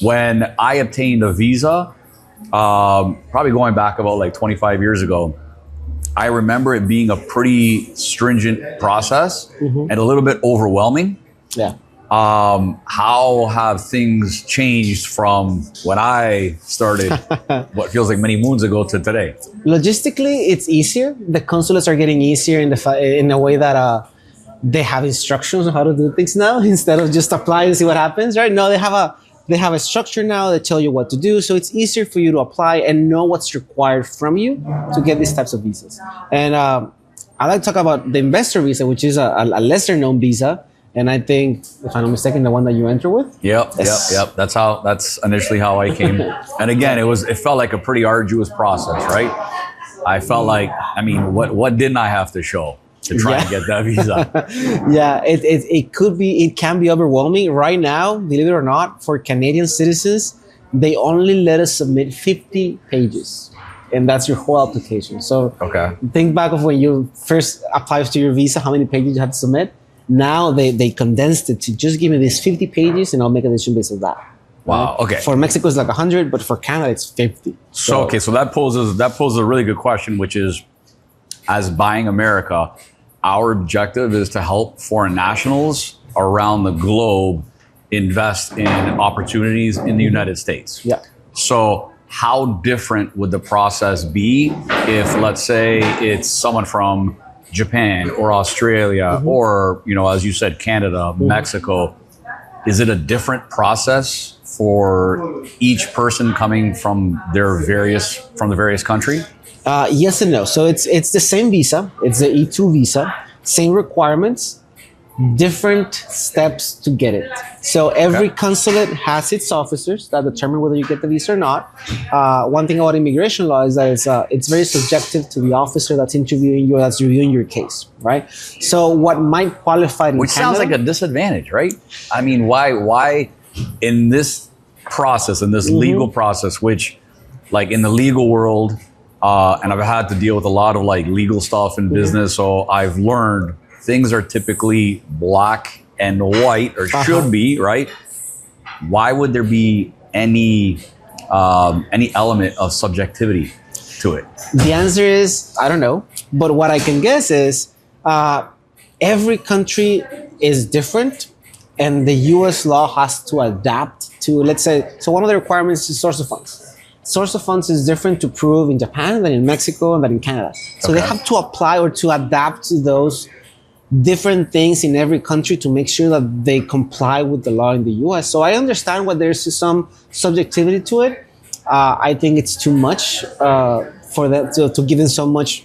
when I obtained a visa, probably going back about like 25 years ago, I remember it being a pretty stringent process and a little bit overwhelming. Yeah. How have things changed from when I started, what feels like many moons ago, to today? Logistically, it's easier. The consulates are getting easier in a way that they have instructions on how to do things now instead of just apply and see what happens. Right? No, they have a structure now that tell you what to do. So it's easier for you to apply and know what's required from you to get these types of visas. And I like to talk about the investor visa, which is a lesser known visa. And I think, if I'm not mistaken, the one that you enter with. Yep. That's initially how I came. And again, it felt like a pretty arduous process, right? I felt like, I mean, what didn't I have to show to try and get that visa? Yeah, it can be overwhelming. Right now, believe it or not, for Canadian citizens, they only let us submit 50 pages. And that's your whole application. So think back of when you first applied to your visa, how many pages you had to submit. Now they condensed it to just give me these 50 pages and I'll make a decision based on that. Wow. Right? Okay. For Mexico, it's like 100, but for Canada, it's 50. So that poses a really good question, which is, as Buying America, our objective is to help foreign nationals around the globe invest in opportunities in the United States. Yeah. So how different would the process be if, let's say, it's someone from Japan or Australia or, as you said, Canada, Mexico? Is it a different process for each person coming from the various country? Yes and no. So it's the same visa. It's the E2 visa, same requirements, different steps to get it. So every consulate has its officers that determine whether you get the visa or not. One thing about immigration law is that it's very subjective to the officer that's interviewing you, that's reviewing your case, right? So what might qualify in Which Canada, sounds like a disadvantage, right? I mean, why in this process, in this legal process, which like in the legal world, and I've had to deal with a lot of like legal stuff in business, so I've learned things are typically black and white, or should be, right? Why would there be any element of subjectivity to it? The answer is, I don't know. But what I can guess is every country is different and the US law has to adapt to, let's say, so one of the requirements is source of funds. Source of funds is different to prove in Japan than in Mexico and than in Canada. So they have to apply or to adapt to those different things in every country to make sure that they comply with the law in the US. So I understand why there's some subjectivity to it. I think it's too much for that to give them so much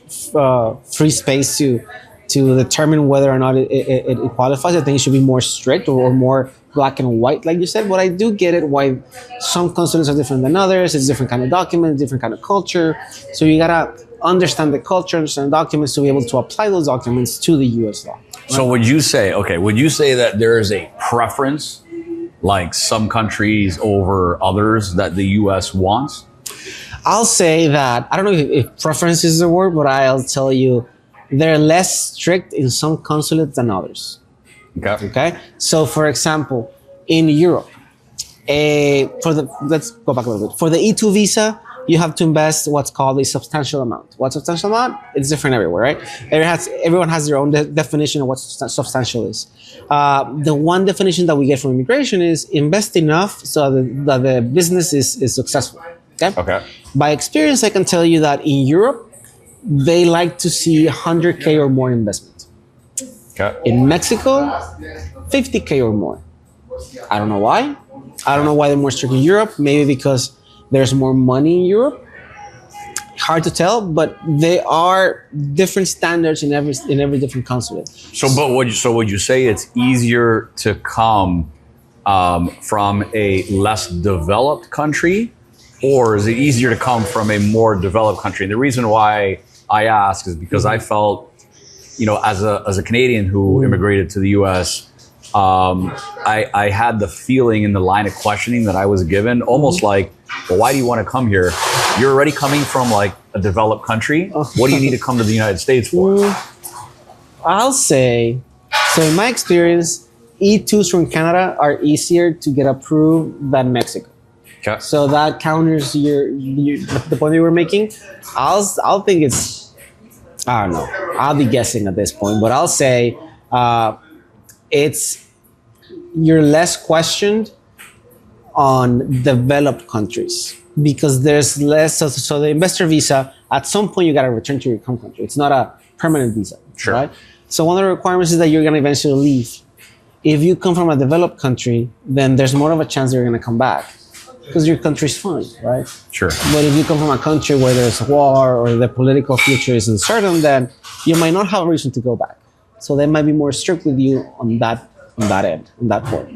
free space to determine whether or not it qualifies. I think it should be more strict or more black and white, like you said. But I do get it why some consulates are different than others. It's different kind of documents, different kind of culture. So you gotta understand the culture, understand the documents to be able to apply those documents to the US law. Right? So would you say that there is a preference, like some countries over others, that the US wants? I'll say that, I don't know if preference is the word, but I'll tell you, they're less strict in some consulates than others. Okay. So for example, in Europe, let's go back a little bit. For the E2 visa, you have to invest what's called a substantial amount. What's substantial amount? It's different everywhere, right? Everyone has their own definition of what substantial is. The one definition that we get from immigration is invest enough so that the business is successful. Okay. By experience, I can tell you that in Europe, they like to see 100K or more investment. Okay. In Mexico, 50K or more. I don't know why. I don't know why they're more strict in Europe. Maybe because there's more money in Europe. Hard to tell, but there are different standards in every different consulate. Would you say it's easier to come from a less developed country, or is it easier to come from a more developed country? And the reason why I ask is because I felt, as a Canadian who immigrated to the U.S., I had the feeling in the line of questioning that I was given, almost like, well, why do you want to come here? You're already coming from like a developed country. What do you need to come to the United States for? I'll say, so in my experience, E2s from Canada are easier to get approved than Mexico. Okay. So that counters the point you were making. I'll think it's, I don't know. I'll be guessing at this point, but I'll say it's, you're less questioned on developed countries because there's less. So the investor visa, at some point you got to return to your home country. It's not a permanent visa, Sure. right? So one of the requirements is that you're going to eventually leave. If you come from a developed country, then there's more of a chance that you're going to come back because your country's fine, right? Sure. But if you come from a country where there's war or the political future is uncertain, then you might not have a reason to go back. So they might be more strict with you on that end, on that point.